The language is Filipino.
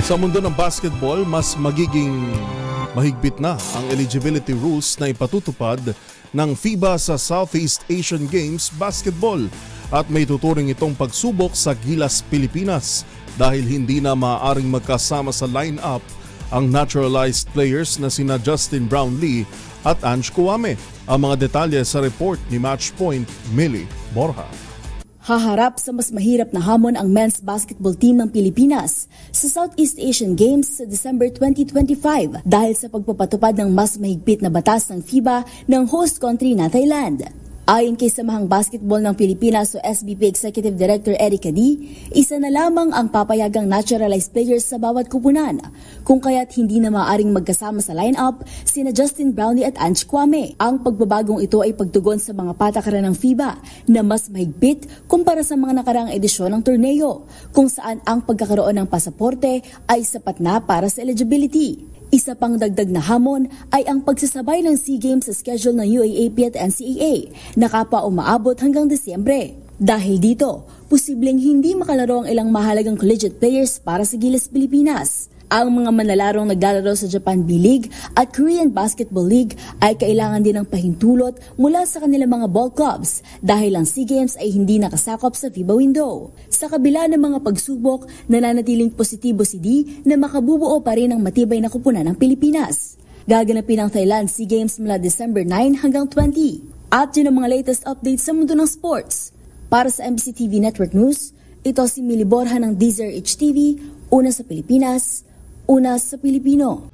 Sa mundo ng basketball, mas magiging mahigpit na ang eligibility rules na ipatutupad ng FIBA sa Southeast Asian Games Basketball at may tuturing itong pagsubok sa Gilas, Pilipinas dahil hindi na maaaring magkasama sa line-up ang naturalized players na sina Justin Brownlee at Ange Kouame. Ang mga detalye sa report ni Matchpoint, Millie Borja. Haharap sa mas mahirap na hamon ang men's basketball team ng Pilipinas sa Southeast Asian Games sa December 2025 dahil sa pagpapatupad ng mas mahigpit na batas ng FIBA ng host country na Thailand. Ayon kay Samahang Basketball ng Pilipinas o SBP Executive Director Eric Adi, isa na lamang ang papayagang naturalized players sa bawat kupunan, kung kaya't hindi na maaaring magkasama sa lineup sina Justin Brownlee at Ange Kouame. Ang pagbabagong ito ay pagtugon sa mga patakaran ng FIBA na mas mahigpit kumpara sa mga nakaraang edisyon ng torneo, kung saan ang pagkakaroon ng pasaporte ay sapat na para sa eligibility. Isa pang dagdag na hamon ay ang pagsasabay ng SEA Games sa schedule ng UAAP at NCAA na kapwa umaabot hanggang Desyembre. Dahil dito, posibleng hindi makalaro ang ilang mahalagang collegiate players para sa Gilas, Pilipinas. Ang mga manlalarong naglalaro sa Japan B-League at Korean Basketball League ay kailangan din ng pahintulot mula sa kanilang mga ball clubs dahil ang SEA Games ay hindi nakasakop sa FIBA window. Sa kabila ng mga pagsubok, nananatiling positibo si D na makabubuo pa rin ang matibay na kupunan ng Pilipinas. Gaganapin ang Thailand SEA Games mula December 9 hanggang 20. At yun ang mga latest updates sa mundo ng sports. Para sa MBC TV Network News, ito si Millie Borja ng DZRH TV, una sa Pilipinas, una sa Pilipino.